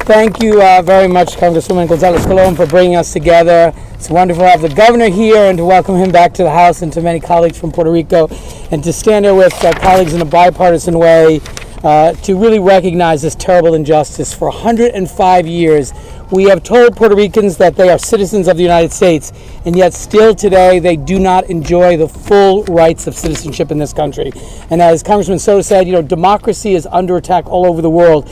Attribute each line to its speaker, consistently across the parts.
Speaker 1: Thank you very much, Congresswoman Gonzalez Colon, for bringing us together. It's wonderful to have the governor here and to welcome him back to the House and to many colleagues from Puerto Rico, and to stand there with colleagues in a bipartisan way to really recognize this terrible injustice. For 105 years, we have told Puerto Ricans that they are citizens of the United States, and yet still today they do not enjoy the full rights of citizenship in this country. And as Congressman Soto said, democracy is under attack all over the world.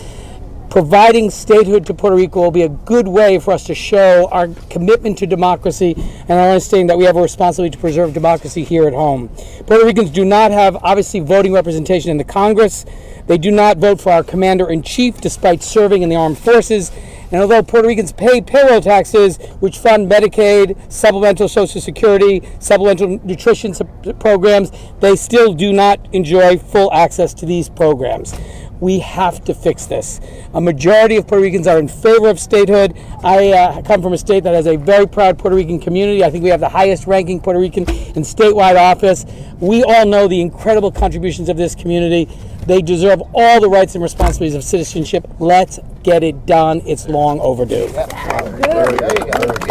Speaker 1: Providing statehood to Puerto Rico will be a good way for us to show our commitment to democracy and our understanding that we have a responsibility to preserve democracy here at home. Puerto Ricans do not have, obviously, voting representation in the Congress. They do not vote for our commander-in-chief despite serving in the armed forces. And although Puerto Ricans pay payroll taxes, which fund Medicaid, supplemental Social Security, supplemental nutrition programs, they still do not enjoy full access to these programs. We have to fix this. A majority of Puerto Ricans are in favor of statehood. I come from a state that has a very proud Puerto Rican community. I think we have the highest ranking Puerto Rican in statewide office. We all know the incredible contributions of this community. They deserve all the rights and responsibilities of citizenship. Let's get it done. It's long overdue.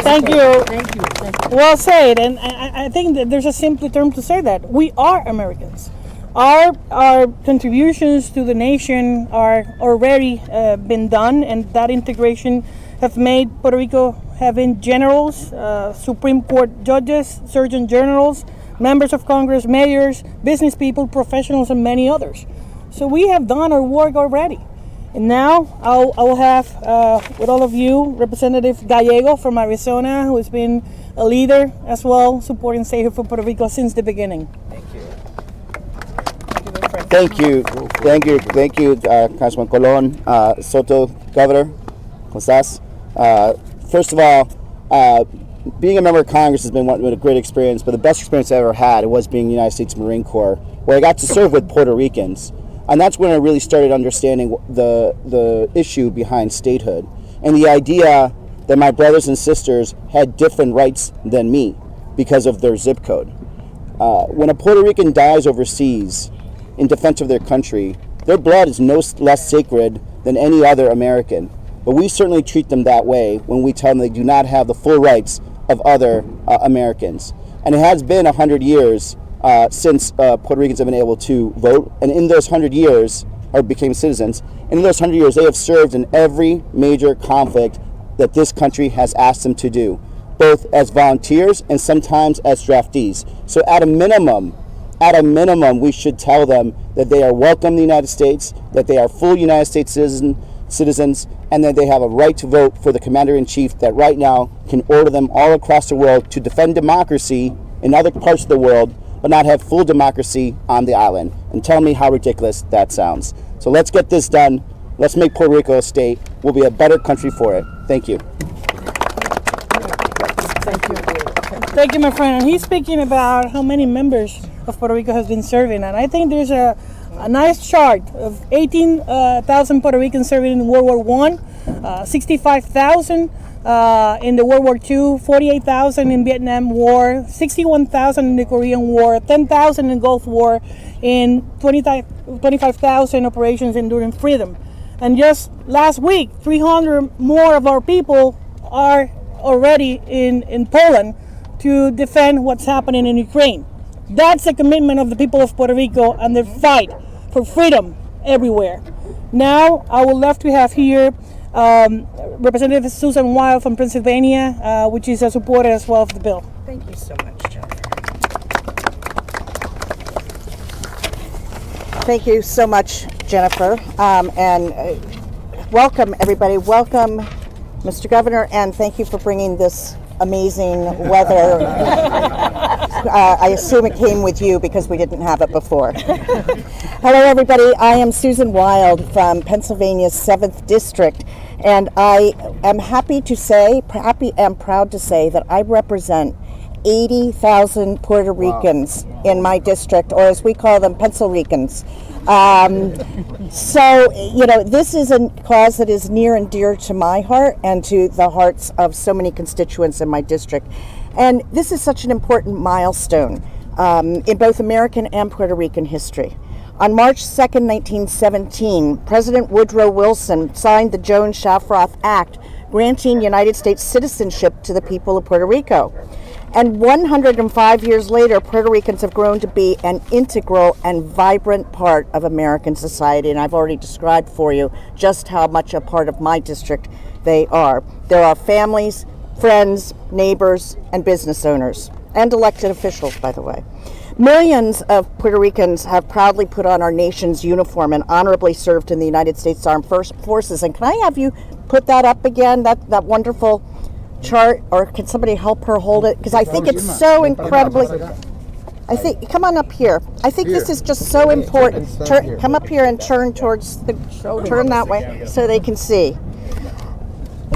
Speaker 2: Thank you. Thank you. Well said. And I think that there's a simple term to say that. We are Americans. Our contributions to the nation are already been done, and that integration have made Puerto Rico having generals, Supreme Court judges, surgeon generals, members of Congress, mayors, business people, professionals, and many others. So we have done our work already. And now I will have with all of you Representative Gallego from Arizona, who has been a leader as well, supporting statehood for Puerto Rico since the beginning.
Speaker 3: Thank you, Congressman Colon, Soto, Governor, ¿cómo estás? First of all, being a member of Congress has been a great experience, but the best experience I ever had was being in the United States Marine Corps, where I got to serve with Puerto Ricans. And that's when I really started understanding the issue behind statehood and the idea that my brothers and sisters had different rights than me because of their zip code. When a Puerto Rican dies overseas in defense of their country, their blood is no less sacred than any other American. But we certainly treat them that way when we tell them they do not have the full rights of other Americans. And it has been 100 years since Puerto Ricans have been able to vote. And in those 100 years, or became citizens, and in those 100 years, they have served in every major conflict that this country has asked them to do, both as volunteers and sometimes as draftees. So at a minimum, we should tell them that they are welcome in the United States, that they are full United States citizens, and that they have a right to vote for the commander-in-chief that right now can order them all across the world to defend democracy in other parts of the world, but not have full democracy on the island. And tell me how ridiculous that sounds. So let's get this done. Let's make Puerto Rico a state. We'll be a better country for it. Thank you.
Speaker 2: Thank you, my friend. And he's speaking about how many members of Puerto Rico has been serving, and I think there's a nice chart of 18,000 Puerto Ricans serving in World War I, 65,000 in the World War II, 48,000 in Vietnam War, 61,000 in the Korean War, 10,000 in Gulf War, and 25,000 operations Enduring Freedom. And just last week, 300 more of our people are already in Poland to defend what's happening in Ukraine. That's a commitment of the people of Puerto Rico and their fight for freedom everywhere. Now, I would love to have here Representative Susan Wild from Pennsylvania, which is a supporter as well of the bill.
Speaker 4: Thank you so much, Jennifer. Thank you so much, Jennifer. And welcome, everybody. Welcome, Mr. Governor, and thank you for bringing this amazing weather. I assume it came with you because we didn't have it before. Hello, everybody. I am Susan Wild from Pennsylvania's 7th District, and I am happy and proud to say that I represent 80,000 Puerto Ricans in my district, or as we call them, Pencil Ricans. So, this is a cause that is near and dear to my heart and to the hearts of so many constituents in my district. And this is such an important milestone in both American and Puerto Rican history. On March 2nd, 1917, President Woodrow Wilson signed the Jones-Shafroth Act, granting United States citizenship to the people of Puerto Rico. And 105 years later, Puerto Ricans have grown to be an integral and vibrant part of American society. And I've already described for you just how much a part of my district they are. There are families, friends, neighbors, and business owners, and elected officials, by the way. Millions of Puerto Ricans have proudly put on our nation's uniform and honorably served in the United States Armed Forces. And can I have you put that up again, that wonderful chart, or can somebody help her hold it? Because I think it's so incredibly, come on up here. I think this is just so important. Come up here and turn turn that way so they can see.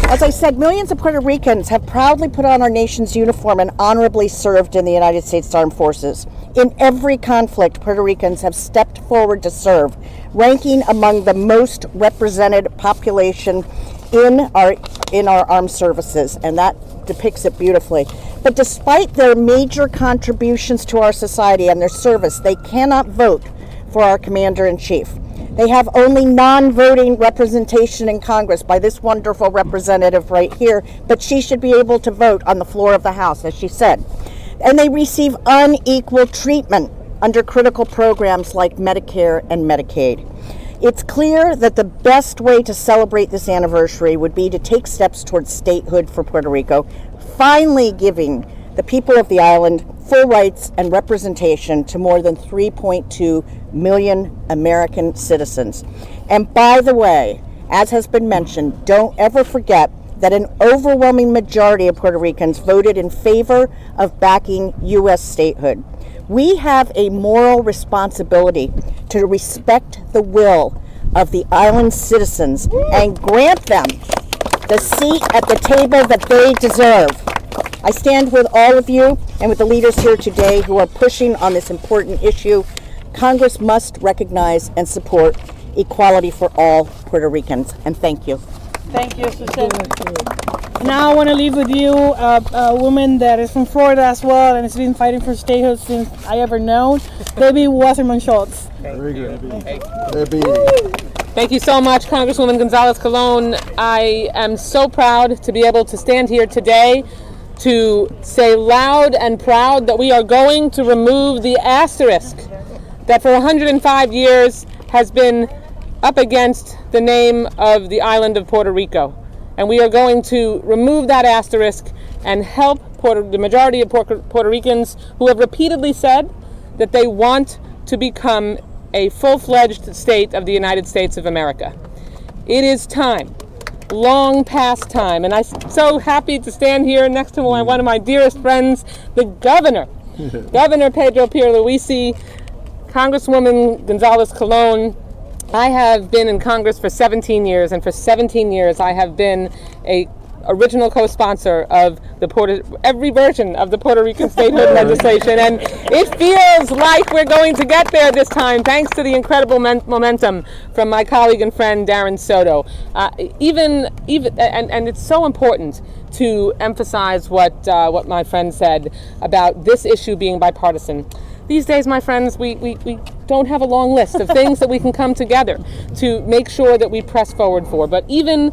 Speaker 4: As I said, millions of Puerto Ricans have proudly put on our nation's uniform and honorably served in the United States Armed Forces. In every conflict, Puerto Ricans have stepped forward to serve, ranking among the most represented population in our armed services, and that depicts it beautifully. But despite their major contributions to our society and their service, they cannot vote for our Commander-in-Chief. They have only non-voting representation in Congress by this wonderful representative right here, but she should be able to vote on the floor of the House, as she said. And they receive unequal treatment under critical programs like Medicare and Medicaid. It's clear that the best way to celebrate this anniversary would be to take steps towards statehood for Puerto Rico, finally giving the people of the island full rights and representation to more than 3.2 million American citizens. And by the way, as has been mentioned, don't ever forget that an overwhelming majority of Puerto Ricans voted in favor of backing U.S. statehood. We have a moral responsibility to respect the will of the island's citizens and grant them the seat at the table that they deserve. I stand with all of you and with the leaders here today who are pushing on this important issue. Congress must recognize and support equality for all Puerto Ricans. And thank you.
Speaker 2: Thank you, Susan. Now I want to leave with you a woman that is from Florida as well and has been fighting for statehood since I ever known, Debbie Wasserman Schultz.
Speaker 5: Very good.
Speaker 3: Debbie.
Speaker 5: Thank you so much, Congresswoman Gonzalez-Colon. I am so proud to be able to stand here today to say loud and proud that we are going to remove the asterisk that for 105 years has been up against the name of the island of Puerto Rico. And we are going to remove that asterisk and help the majority of Puerto Ricans who have repeatedly said that they want to become a full-fledged state of the United States of America. It is time, long past time, and I'm so happy to stand here next to one of my dearest friends, the governor, Governor Pedro Pierluisi, Congresswoman Gonzalez-Colon. I have been in Congress for 17 years, and for 17 years I have been a original co-sponsor of every version of the Puerto Rican statehood legislation, and it feels like we're going to get there this time, thanks to the incredible momentum from my colleague and friend Darren Soto. And it's so important to emphasize what my friend said about this issue being bipartisan. These days, my friends, we don't have a long list of things that we can come together to make sure that we press forward for. But even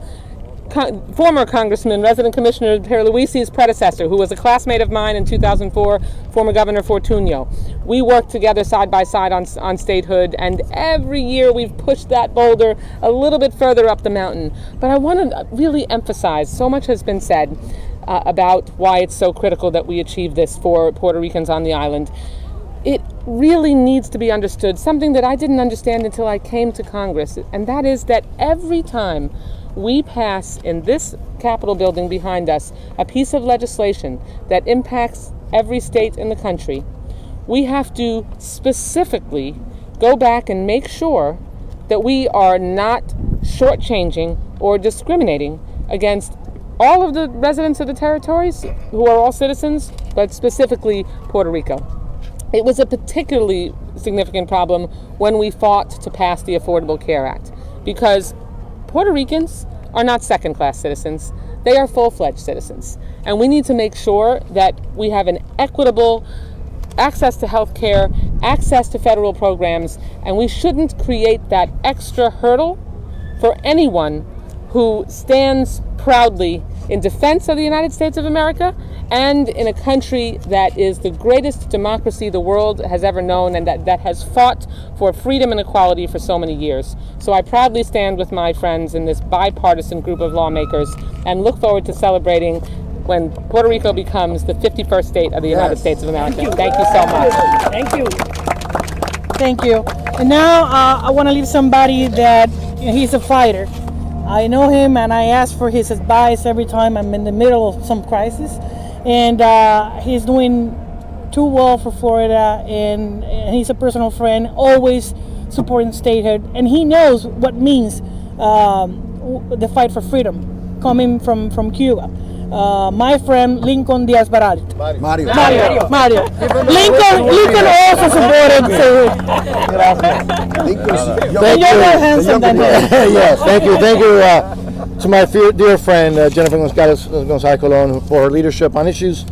Speaker 5: former Congressman, Resident Commissioner Pierluisi's predecessor, who was a classmate of mine in 2004, former Governor Fortunio, we worked together side by side on statehood, and every year we've pushed that boulder a little bit further up the mountain. But I want to really emphasize, so much has been said about why it's so critical that we achieve this for Puerto Ricans on the island. It really needs to be understood, something that I didn't understand until I came to Congress, and that is that every time we pass in this Capitol building behind us a piece of legislation that impacts every state in the country, we have to specifically go back and make sure that we are not shortchanging or discriminating against all of the residents of the territories who are all citizens, but specifically Puerto Rico. It was a particularly significant problem when we fought to pass the Affordable Care Act, because Puerto Ricans are not second-class citizens. They are full-fledged citizens. And we need to make sure that we have an equitable access to health care, access to federal programs, and we shouldn't create that extra hurdle for anyone who stands proudly in defense of the United States of America and in a country that is the greatest democracy the world has ever known and that has fought for freedom and equality for so many years. So I proudly stand with my friends in this bipartisan group of lawmakers and look forward to celebrating when Puerto Rico becomes the 51st state of the United States of America. Thank you so much.
Speaker 2: Thank you. Thank you. And now I want to leave somebody that he's a fighter. I know him and I ask for his advice every time I'm in the middle of some crisis. And he's doing too well for Florida, and he's a personal friend, always supporting statehood. And he knows what means the fight for freedom coming from Cuba. My friend Lincoln Diaz Baral.
Speaker 3: Mario.
Speaker 2: Lincoln also supported.
Speaker 6: Yes, thank you to my dear friend Jennifer González Colón for her leadership on issues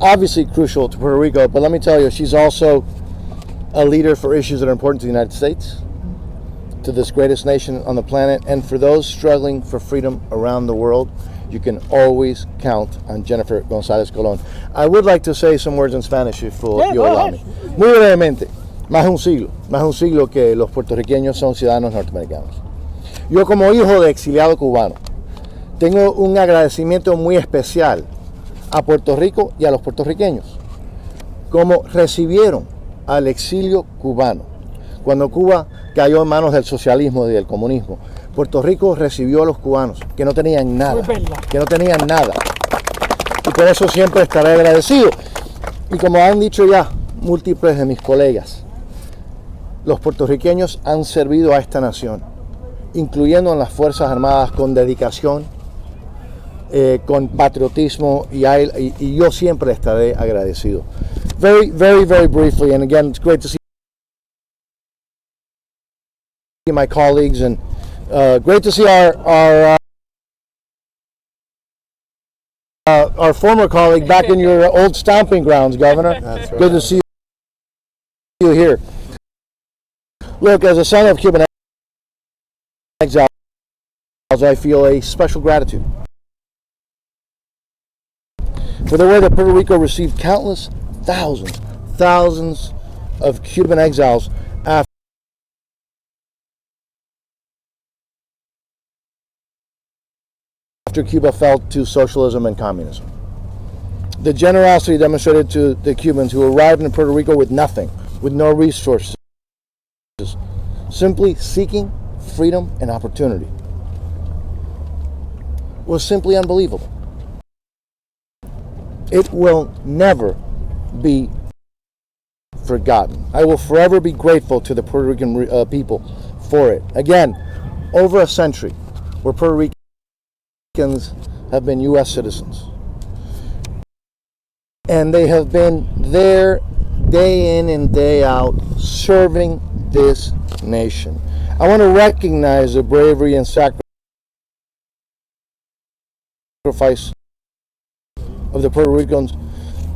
Speaker 6: obviously crucial to Puerto Rico. But let me tell you, she's also a leader for issues that are important to the United States, to this greatest nation on the planet, and for those struggling for freedom around the world. You can always count on Jennifer González Colón. I would like to say some words in Spanish if you allow me. Muy brevemente, más de un siglo que los puertorriqueños son ciudadanos norteamericanos. Yo como hijo de exiliado cubano, tengo un agradecimiento muy especial a Puerto Rico y a los puertorriqueños, como recibieron al exilio cubano. Cuando Cuba cayó en manos del socialismo y del comunismo, Puerto Rico recibió a los cubanos que no tenían nada, y por eso siempre estaré agradecido. Y como han dicho ya múltiples de mis colegas, los puertorriqueños han servido a esta nación, incluyendo en las Fuerzas Armadas, con dedicación, con patriotismo, y yo siempre estaré agradecido. Very, very, very briefly, and again, it's great to see my colleagues, and great to see our former colleague back in your old stomping grounds, Governor.
Speaker 3: That's right.
Speaker 6: Good to see you here. Look, as a son of Cuban exiles, I feel a special gratitude for the way that Puerto Rico received countless thousands of Cuban exiles after Cuba fell to socialism and communism. The generosity demonstrated to the Cubans who arrived in Puerto Rico with nothing, with no resources, simply seeking freedom and opportunity, was simply unbelievable. It will never be forgotten. I will forever be grateful to the Puerto Rican people for it. Again, over a century where Puerto Ricans have been U.S. citizens, and they have been there day in and day out serving this nation. I want to recognize the bravery and sacrifice of the Puerto Ricans,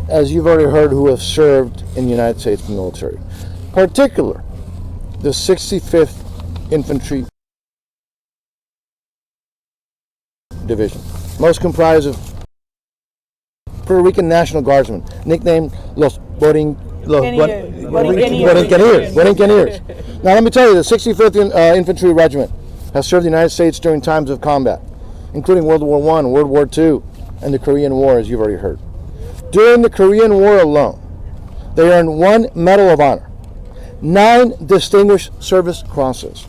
Speaker 6: as you've already heard, who have served in the United States military, particularly the 65th Infantry Division, most comprised of Puerto Rican National Guardsmen, nicknamed Los Borinqueneers. Now let me tell you, the 65th Infantry Regiment has served the United States during times of combat, including World War I, World War II, and the Korean War, as you've already heard. During the Korean War alone, they earned 1 Medal of Honor, 9 Distinguished Service Crosses,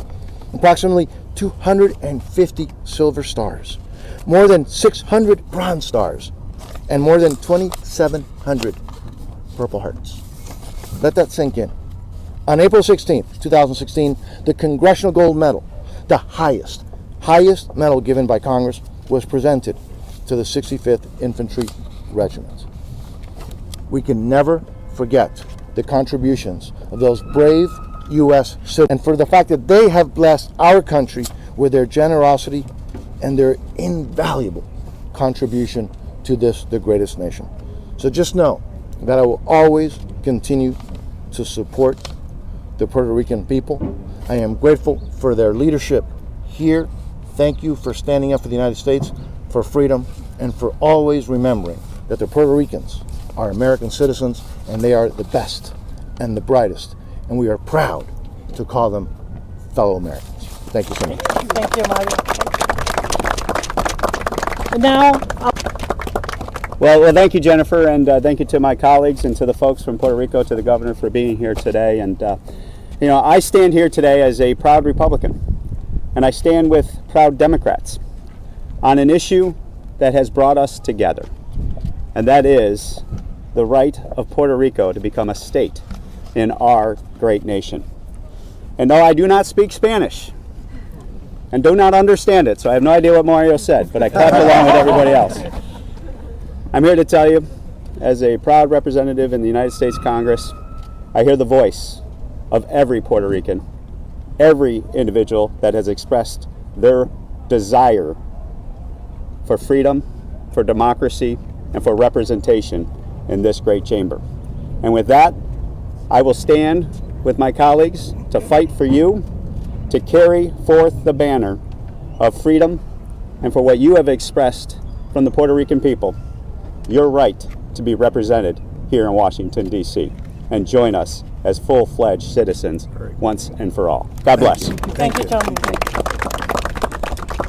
Speaker 6: approximately 250 Silver Stars, more than 600 Bronze Stars, and more than 2,700 Purple Hearts. Let that sink in. On April 16th, 2016, the Congressional Gold Medal, the highest medal given by Congress, was presented to the 65th Infantry Regiment. We can never forget the contributions of those brave U.S. citizens, and for the fact that they have blessed our country with their generosity and their invaluable contribution to this, the greatest nation. So just know that I will always continue to support the Puerto Rican people. I am grateful for their leadership here. Thank you for standing up for the United States, for freedom, and for always remembering that the Puerto Ricans are American citizens and they are the best and the brightest. And we are proud to call them fellow Americans. Thank you so much.
Speaker 2: Thank you, Mario. Now,
Speaker 7: Well, thank you, Jennifer, and thank you to my colleagues and to the folks from Puerto Rico, to the governor for being here today. And I stand here today as a proud Republican, and I stand with proud Democrats on an issue that has brought us together, and that is the right of Puerto Rico to become a state in our great nation. And though I do not speak Spanish and do not understand it, so I have no idea what Mario said, but I clapped along with everybody else. I'm here to tell you, as a proud representative in the United States Congress, I hear the voice of every Puerto Rican, every individual that has expressed their desire for freedom, for democracy, and for representation in this great chamber. And with that, I will stand with my colleagues to fight for you, to carry forth the banner of freedom, and for what you have expressed from the Puerto Rican people, your right to be represented here in Washington, D.C., and join us as full-fledged citizens once and for all. God bless.
Speaker 2: thank you, Tom.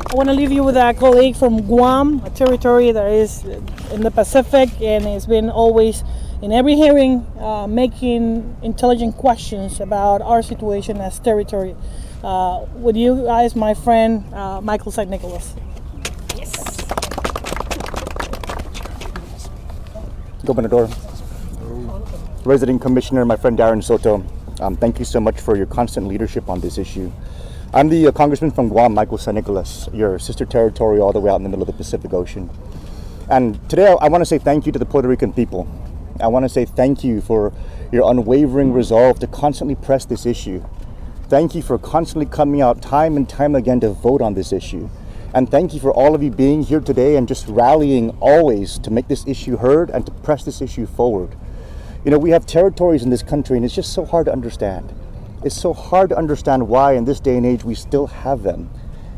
Speaker 2: I want to leave you with a colleague from Guam, a territory that is in the Pacific and has been always in every hearing making intelligent questions about our situation as territory. With you guys, my friend, Michael St. Nicholas.
Speaker 8: Gobernador, Resident Commissioner, my friend Darren Soto, thank you so much for your constant leadership on this issue. I'm the Congressman from Guam, Michael St. Nicholas, your sister territory all the way out in the middle of the Pacific Ocean. And today I want to say thank you to the Puerto Rican people. I want to say thank you for your unwavering resolve to constantly press this issue. Thank you for constantly coming out time and time again to vote on this issue. And thank you for all of you being here today and just rallying always to make this issue heard and to press this issue forward. You know, we have territories in this country and it's just so hard to understand. It's so hard to understand why in this day and age we still have them.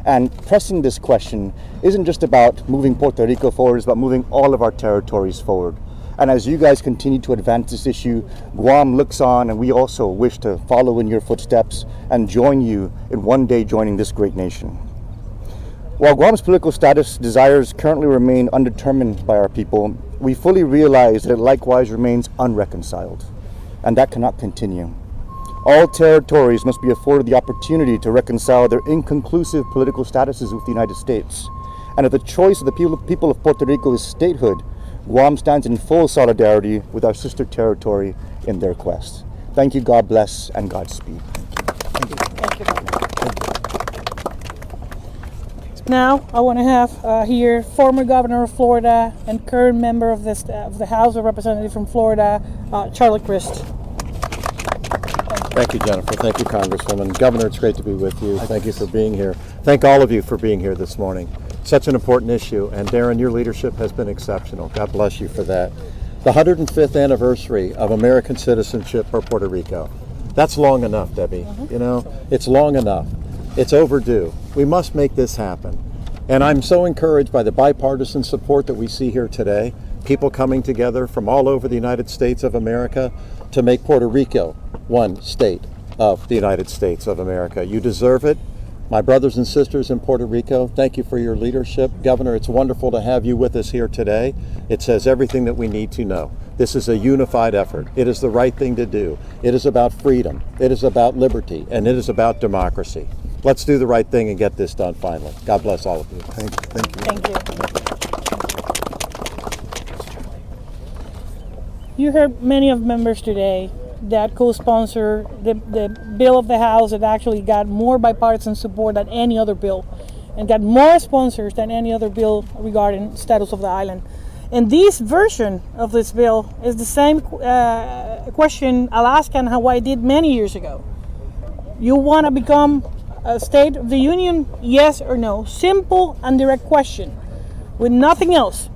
Speaker 8: And pressing this question isn't just about moving Puerto Rico forward, it's about moving all of our territories forward. And as you guys continue to advance this issue, Guam looks on, and we also wish to follow in your footsteps and join you in one day joining this great nation. While Guam's political status desires currently remain undetermined by our people, we fully realize that it likewise remains unreconciled, and that cannot continue. All territories must be afforded the opportunity to reconcile their inconclusive political statuses with the United States. And if the choice of the people of Puerto Rico is statehood, Guam stands in full solidarity with our sister territory in their quest. Thank you, God bless, and Godspeed.
Speaker 2: Thank you. Now, I want to have here former governor of Florida and current member of the House of Representatives from Florida, Charlie Crist.
Speaker 6: Thank you, Jennifer. Thank you, Congresswoman. Governor, it's great to be with you. Thank you for being here. Thank all of you for being here this morning. Such an important issue, and Darren, your leadership has been exceptional. God bless you for that. The 105th anniversary of American citizenship for Puerto Rico. That's long enough, Debbie. You know, it's long enough. It's overdue. We must make this happen. And I'm so encouraged by the bipartisan support that we see here today. People coming together from all over the United States of America to make Puerto Rico one state of the United States of America. You deserve it. My brothers and sisters in Puerto Rico, thank you for your leadership. Governor, it's wonderful to have you with us here today. It says everything that we need to know. This is a unified effort. It is the right thing to do. It is about freedom. It is about liberty. And it is about democracy. Let's do the right thing and get this done finally. God bless all of you.
Speaker 8: Thank you. Thank you.
Speaker 2: Thank you. You heard many of members today that co-sponsor the bill of the House that actually got more bipartisan support than any other bill and got more sponsors than any other bill regarding status of the island. And this version of this bill is the same question Alaska and Hawaii did many years ago. You want to become a state of the union, yes or no? Simple and direct question with nothing else.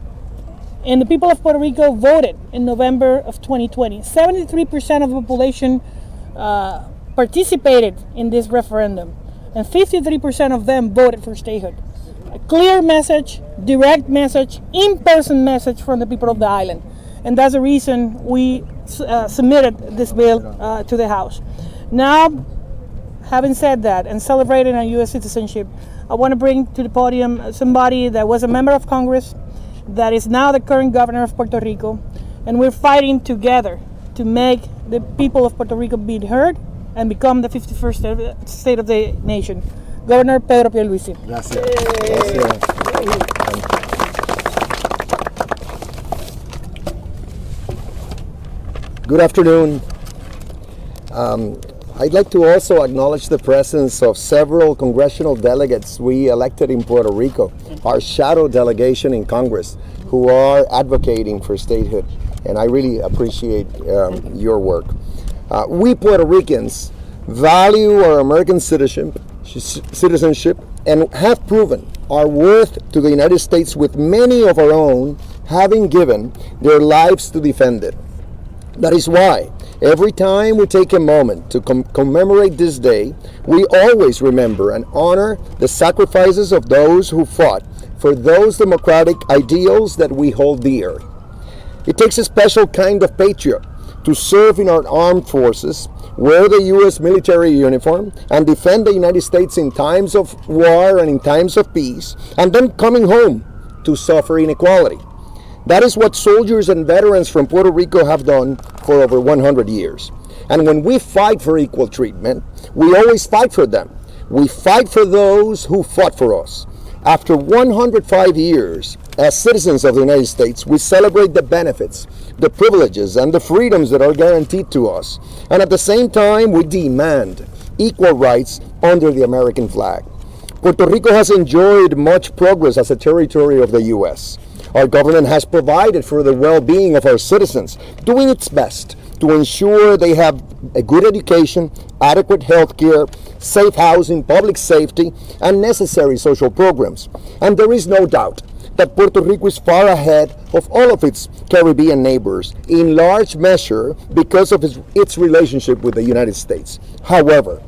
Speaker 2: And the people of Puerto Rico voted in November of 2020. 73% of the population participated in this referendum, and 53% of them voted for statehood. A clear message, direct message, in-person message from the people of the island. And that's the reason we submitted this bill to the House. Now, having said that and celebrating our U.S. citizenship, I want to bring to the podium somebody that was a member of Congress, that is now the current governor of Puerto Rico, and we're fighting together to make the people of Puerto Rico be heard and become the 51st state of the nation. Governor Pedro Pierluisi.
Speaker 6: Gracias.
Speaker 9: Good afternoon. I'd like to also acknowledge the presence of several congressional delegates we elected in Puerto Rico, our shadow delegation in Congress, who are advocating for statehood, and I really appreciate your work. We Puerto Ricans value our American citizenship and have proven our worth to the United States, with many of our own having given their lives to defend it. That is why every time we take a moment to commemorate this day, we always remember and honor the sacrifices of those who fought for those democratic ideals that we hold dear. It takes a special kind of patriot to serve in our armed forces, wear the U.S. military uniform, and defend the United States in times of war and in times of peace, and then coming home to suffer inequality. That is what soldiers and veterans from Puerto Rico have done for over 100 years. And when we fight for equal treatment, we always fight for them. We fight for those who fought for us. After 105 years as citizens of the United States, we celebrate the benefits, the privileges, and the freedoms that are guaranteed to us. And at the same time, we demand equal rights under the American flag. Puerto Rico has enjoyed much progress as a territory of the U.S. Our government has provided for the well-being of our citizens, doing its best to ensure they have a good education, adequate health care, safe housing, public safety, and necessary social programs. And there is no doubt that Puerto Rico is far ahead of all of its Caribbean neighbors, in large measure because of its relationship with the United States. However,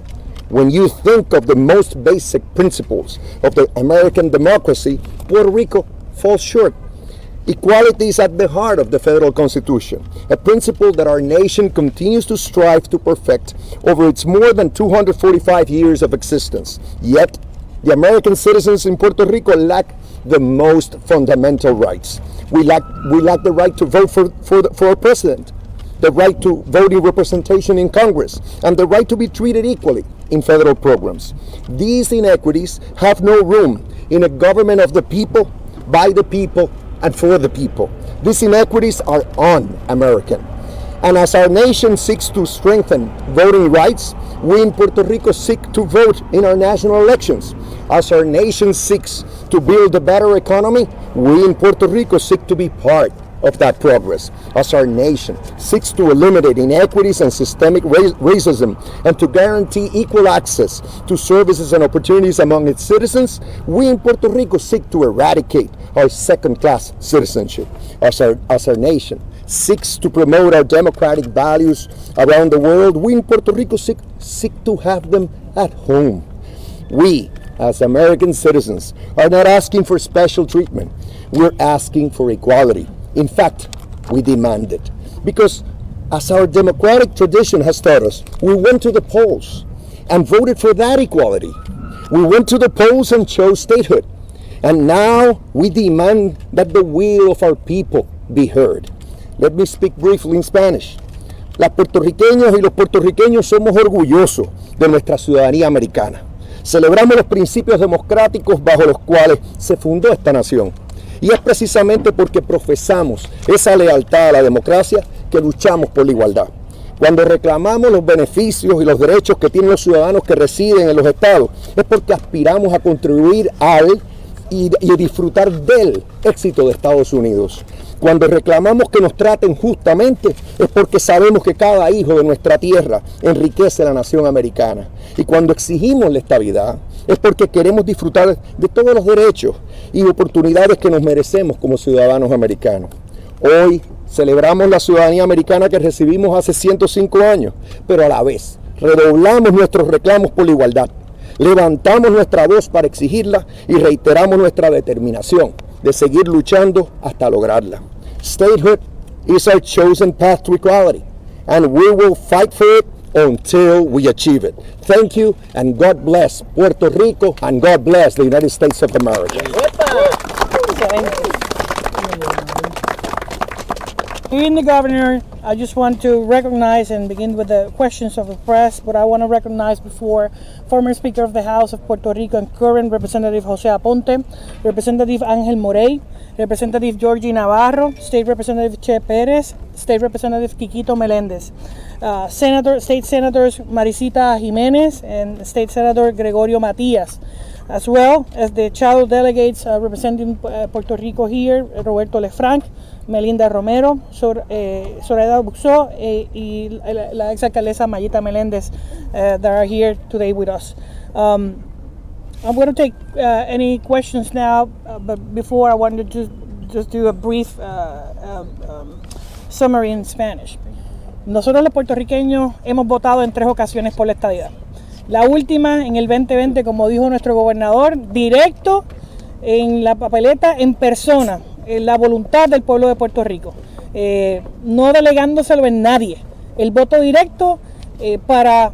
Speaker 9: when you think of the most basic principles of the American democracy, Puerto Rico falls short. Equality is at the heart of the federal Constitution, a principle that our nation continues to strive to perfect over its more than 245 years of existence. Yet, the American citizens in Puerto Rico lack the most fundamental rights. We lack the right to vote for a president, the right to voting representation in Congress, and the right to be treated equally in federal programs. These inequities have no room in a government of the people, by the people, and for the people. These inequities are un-American. And as our nation seeks to strengthen voting rights, we in Puerto Rico seek to vote in our national elections. As our nation seeks to build a better economy, we in Puerto Rico seek to be part of that progress. As our nation seeks to eliminate inequities and systemic racism and to guarantee equal access to services and opportunities among its citizens, we in Puerto Rico seek to eradicate our second-class citizenship. As our nation seeks to promote our democratic values around the world, we in Puerto Rico seek to have them at home. We, as American citizens, are not asking for special treatment. We're asking for equality. In fact, we demand it. Because as our democratic tradition has taught us, we went to the polls and voted for that equality. We went to the polls and chose statehood. And now we demand that the will of our people be heard. Let me speak briefly in Spanish. Las puertorriqueñas y los puertorriqueños somos orgullosos de nuestra ciudadanía americana. Celebramos los principios democráticos bajo los cuales se fundó esta nación. Y es precisamente porque profesamos esa lealtad a la democracia que luchamos por la igualdad. Cuando reclamamos los beneficios y los derechos que tienen los ciudadanos que residen en los estados, es porque aspiramos a contribuir al y disfrutar del éxito de Estados Unidos. Cuando reclamamos que nos traten justamente, es porque sabemos que cada hijo de nuestra tierra enriquece la nación americana. Y cuando exigimos la estabilidad, es porque queremos disfrutar de todos los derechos y oportunidades que nos merecemos como ciudadanos americanos. Hoy celebramos la ciudadanía americana que recibimos hace 105 años, pero a la vez redoblamos nuestros reclamos por la igualdad, levantamos nuestra voz para exigirla y reiteramos nuestra determinación de seguir luchando hasta lograrla. Statehood is our chosen path to equality, and we will fight for it until we achieve it. Thank you, and God bless Puerto Rico, and God bless the United States of America.
Speaker 2: Being the governor, I just want to recognize and begin with the questions of the press, but I want to recognize before former Speaker of the House of Puerto Rico and current Representative Jose Aponte, Representative Angel Morey, Representative Georgie Navarro, State Representative Che Perez, State Representative Quiquito Melendez, State Senators Marisita Jimenez and State Senator Gregorio Matias, as well as the shadow delegates representing Puerto Rico here, Roberto Lefranc, Melinda Romero, Soledad Buxó, y la ex alcaldesa Mayita Melendez that are here today with us. I'm going to take any questions now, but before I wanted to just do a brief summary in Spanish. Nosotros los puertorriqueños hemos votado en 3 ocasiones por la estadidad. La última en el 2020, como dijo nuestro gobernador, directo en la papeleta, en persona, la voluntad del pueblo de Puerto Rico, no delegándoselo en nadie. El voto directo para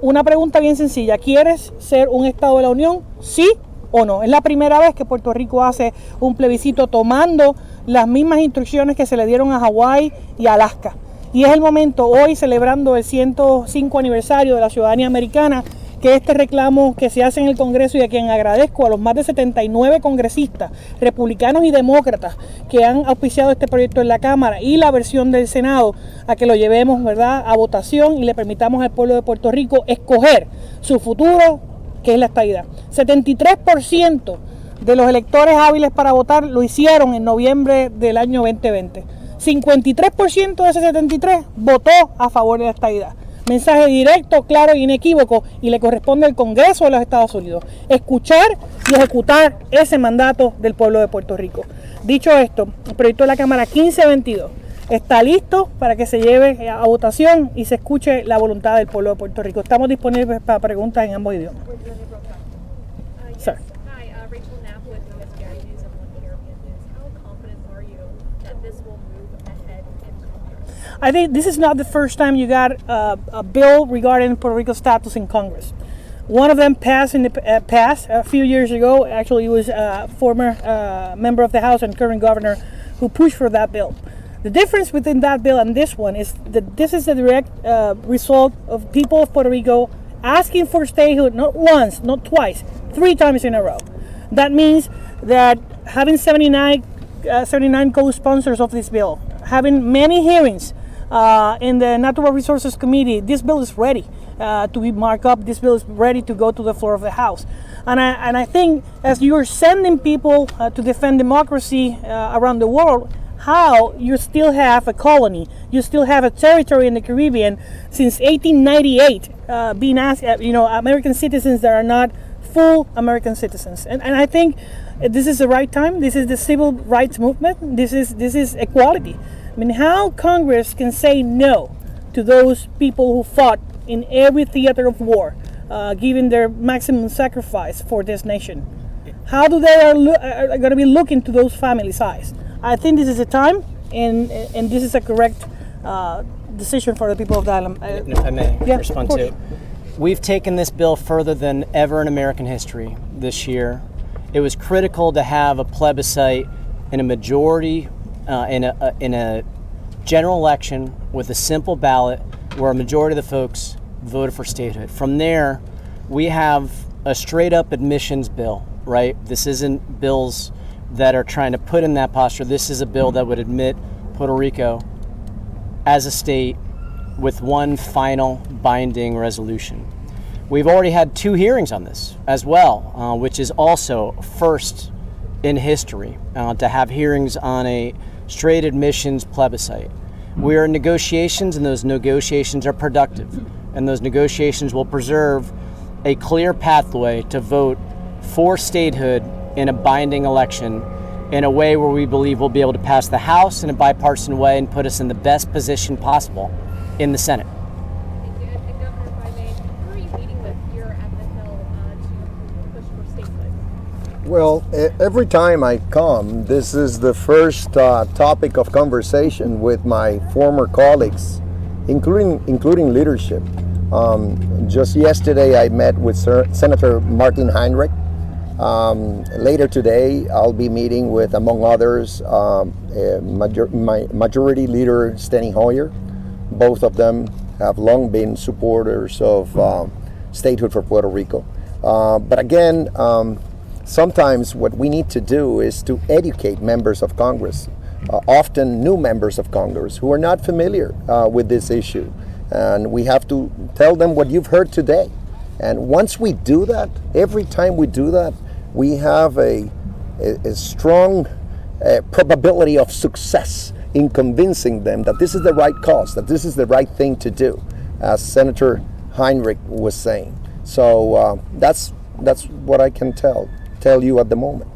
Speaker 2: una pregunta bien sencilla: ¿quieres ser un Estado de la Unión? ¿Sí o no? Es la primera vez que Puerto Rico hace un plebiscito tomando las mismas instrucciones que se le dieron a Hawái y a Alaska. Y es el momento hoy, celebrando el 105 aniversario de la ciudadanía americana, que este reclamo que se hace en el Congreso, y a quien agradezco a los más de 79 congresistas, republicanos y demócratas, que han auspiciado este proyecto en la Cámara y la versión del Senado, a que lo llevemos, ¿verdad?, a votación y le permitamos al pueblo de Puerto Rico escoger su futuro, que es la estadidad. 73% de los electores hábiles para votar lo hicieron en noviembre del año 2020. 53% de ese 73 votó a favor de la estadidad. Mensaje directo, claro y inequívoco, y le corresponde al Congreso de los Estados Unidos escuchar y ejecutar ese mandato del pueblo de Puerto Rico. Dicho esto, el proyecto de la Cámara 1522 está listo para que se lleve a votación y se escuche la voluntad del pueblo de Puerto Rico. Estamos disponibles para preguntas en ambos idiomas. Sir. I think this is not the first time you got a bill regarding Puerto Rico status in Congress. One of them passed in the past a few years ago. Actually, it was a former member of the House and current governor who pushed for that bill. The difference within that bill and this one is that this is the direct result of people of Puerto Rico asking for statehood not once, not twice, 3 times in a row. That means that having 79 co-sponsors of this bill, having many hearings, in the Natural Resources Committee, this bill is ready to be marked up. This bill is ready to go to the floor of the House. And I think as you're sending people to defend democracy around the world, how you still have a colony, you still have a territory in the Caribbean since 1898 being asked, American citizens that are not full American citizens. And I think this is the right time. This is the civil rights movement. This is equality. I mean, how Congress can say no to those people who fought in every theater of war, giving their maximum sacrifice for this nation? How do they are going to be looking to those families' eyes? I think this is a time, and this is a correct decision for the people of the island.
Speaker 10: If I may respond to. We've taken this bill further than ever in American history this year. It was critical to have a plebiscite in a majority in a general election with a simple ballot where a majority of the folks voted for statehood. From there, we have a straight up admissions bill, right? This isn't bills that are trying to put in that posture. This is a bill that would admit Puerto Rico as a state with one final binding resolution. We've already had 2 hearings on this as well, which is also first in history to have hearings on a straight admissions plebiscite. We are in negotiations, and those negotiations are productive, and those negotiations will preserve a clear pathway to vote for statehood in a binding election in a way where we believe we'll be able to pass the House in a bipartisan way and put us in the best position possible in the Senate.
Speaker 11: Thank you. And Governor, if I may, who are you meeting with here at the Hill to push for statehood?
Speaker 9: Well, every time I come, this is the first topic of conversation with my former colleagues, including leadership. Just yesterday, I met with Senator Martin Heinrich. Later today, I'll be meeting with, among others, Majority Leader Steny Hoyer. Both of them have long been supporters of statehood for Puerto Rico. But again, sometimes what we need to do is to educate members of Congress, often new members of Congress who are not familiar with this issue. And we have to tell them what you've heard today. And once we do that, every time we do that, we have a strong probability of success in convincing them that this is the right cause, that this is the right thing to do, as Senator Heinrich was saying. So that's what I can tell you at the moment.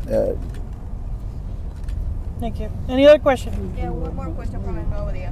Speaker 2: Thank you. Any other questions?
Speaker 12: Yeah, one more question from Melody.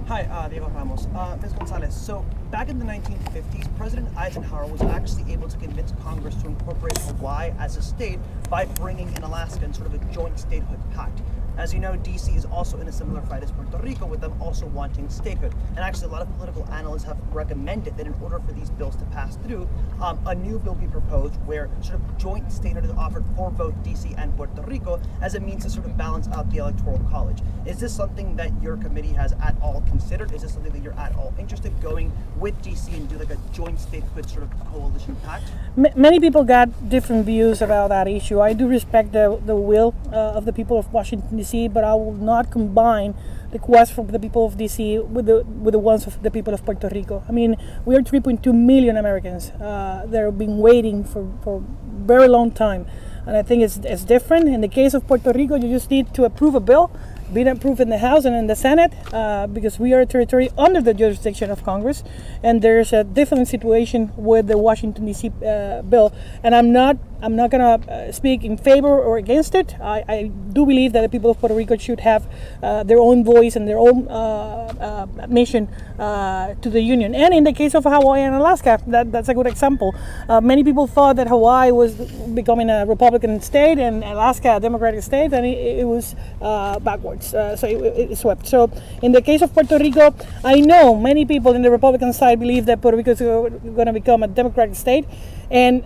Speaker 12: Hi, Diego Ramos. Ms. Gonzalez, so back in the 1950s, President Eisenhower was actually able to convince Congress to incorporate Hawaii as a state by bringing in Alaska in sort of a joint statehood pact. As you know, D.C. is also in a similar fight as Puerto Rico, with them also wanting statehood. And actually, a lot of political analysts have recommended that in order for these bills to pass through, a new bill be proposed where sort of joint statehood is offered for both D.C. and Puerto Rico as a means to sort of balance out the Electoral College. Is this something that your committee has at all considered? Is this something that you're at all interested going with D.C. and do like a joint statehood sort of coalition pact?
Speaker 2: Many people got different views about that issue. I do respect the will of the people of Washington, D.C., but I will not combine the quest from the people of D.C. with the ones of the people of Puerto Rico. I mean, we are 3.2 million Americans that have been waiting for a very long time. And I think it's different. In the case of Puerto Rico, you just need to approve a bill, be approved in the House and in the Senate, because we are a territory under the jurisdiction of Congress, and there's a different situation with the Washington D.C. bill. And I'm not going to speak in favor or against it. I do believe that the people of Puerto Rico should have their own voice and their own mission to the Union. And in the case of Hawaii and Alaska, that's a good example. Many people thought that Hawaii was becoming a Republican state and Alaska a Democratic state, and it was backwards. So it swept. So in the case of Puerto Rico, I know many people in the Republican side believe that Puerto Rico is going to become a Democratic state, and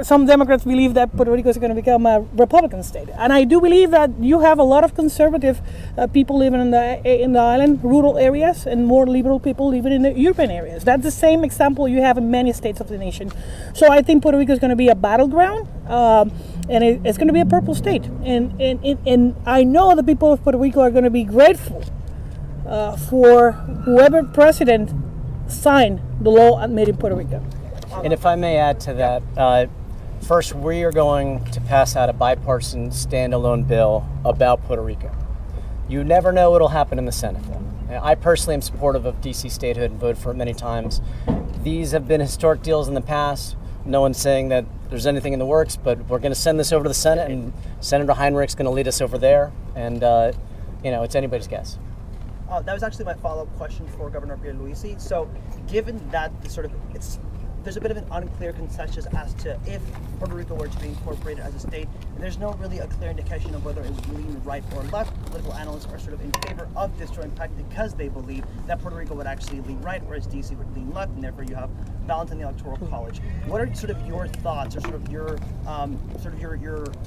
Speaker 2: some Democrats believe that Puerto Rico is going to become a Republican state. And I do believe that you have a lot of conservative people living in the island, rural areas, and more liberal people living in the urban areas. That's the same example you have in many states of the nation. So I think Puerto Rico is going to be a battleground, and it's going to be a purple state. And I know the people of Puerto Rico are going to be grateful for whoever president signed the law admitting Puerto Rico.
Speaker 10: And if I may add to that, first, we are going to pass out a bipartisan standalone bill about Puerto Rico. You never know what will happen in the Senate. I personally am supportive of D.C. statehood and voted for it many times. These have been historic deals in the past. No one's saying that there's anything in the works, but we're going to send this over to the Senate, and Senator Heinrich's going to lead us over there. And, it's anybody's guess.
Speaker 12: That was actually my follow-up question for Governor Pierluisi. So given that there's a bit of an unclear consensus as to if Puerto Rico were to be incorporated as a state, and there's no really a clear indication of whether it would lean right or left. Political analysts are sort of in favor of this joint pact because they believe that Puerto Rico would actually lean right, whereas DC would lean left, and therefore you have balance in the Electoral College. What are sort of your thoughts, or sort of your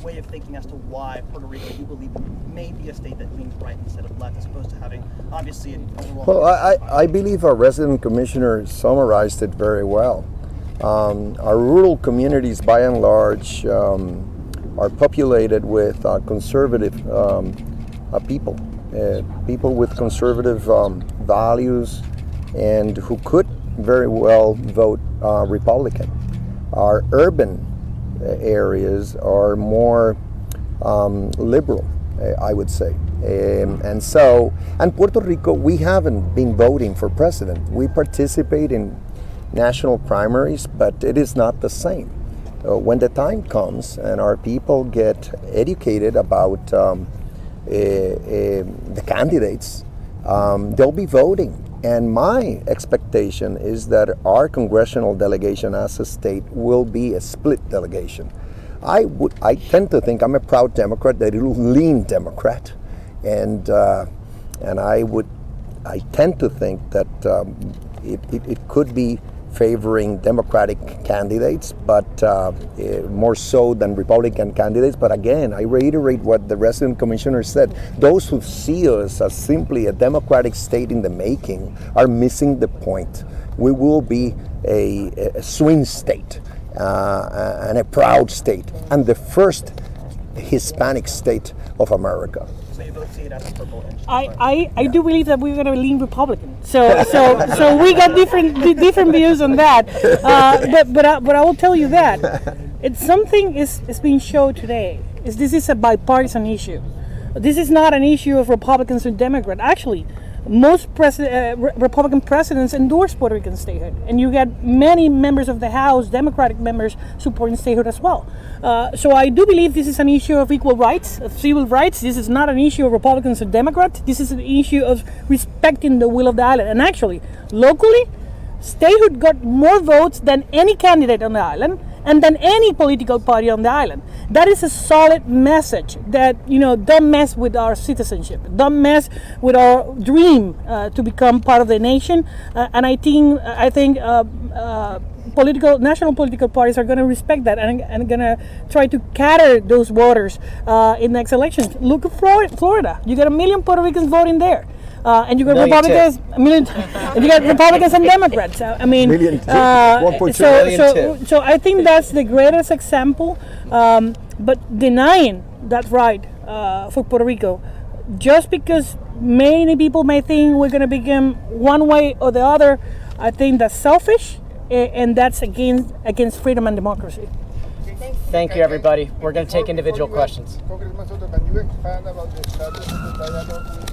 Speaker 12: way of thinking as to why Puerto Rico, you believe, may be a state that leans right instead of left, as opposed to having obviously an overall?
Speaker 9: Well, I believe our resident commissioner summarized it very well. Our rural communities, by and large, are populated with conservative people, people with conservative values, and who could very well vote Republican. Our urban areas are more liberal, I would say. And Puerto Rico, we haven't been voting for president. We participate in national primaries, but it is not the same. when the time comes and our people get educated about the candidates, they'll be voting. And my expectation is that our congressional delegation as a state will be a split delegation. I tend to think, I'm a proud Democrat, that it'll lean Democrat, and I tend to think that it could be favoring Democratic candidates, but more so than Republican candidates. But again, I reiterate what the resident commissioner said. Those who see us as simply a Democratic state in the making are missing the point. We will be a swing state and a proud state, and the first Hispanic state of America.
Speaker 12: So you both see it as a purple inch.
Speaker 2: I do believe that we're going to lean Republican. So we got different views on that. But I will tell you that it's something is being shown today. This is a bipartisan issue. This is not an issue of Republicans or Democrats. Actually, most Republican presidents endorse Puerto Rican statehood, and you get many members of the House, Democratic members, supporting statehood as well. So I do believe this is an issue of equal rights, of civil rights. This is not an issue of Republicans or Democrats. This is an issue of respecting the will of the island. And actually, locally, statehood got more votes than any candidate on the island and than any political party on the island. That is a solid message that, don't mess with our citizenship, don't mess with our dream to become part of the nation. And I think national political parties are going to respect that and going to try to cater those voters in next elections. Look at Florida. You got 1 million Puerto Ricans voting there. And you got Republicans, and you got Republicans and Democrats. I mean, so I think that's the greatest example. But denying that right for Puerto Rico, just because many people may think we're going to become one way or the other, I think that's selfish, and that's against freedom and democracy.
Speaker 10: Thank you, everybody. We're going to take individual questions.
Speaker 6: Congressman Soto, can you expand about the status of the dialogue?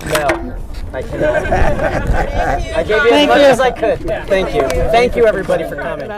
Speaker 10: No, I cannot. I gave you as much as I could. Thank you. Thank you, everybody, for coming.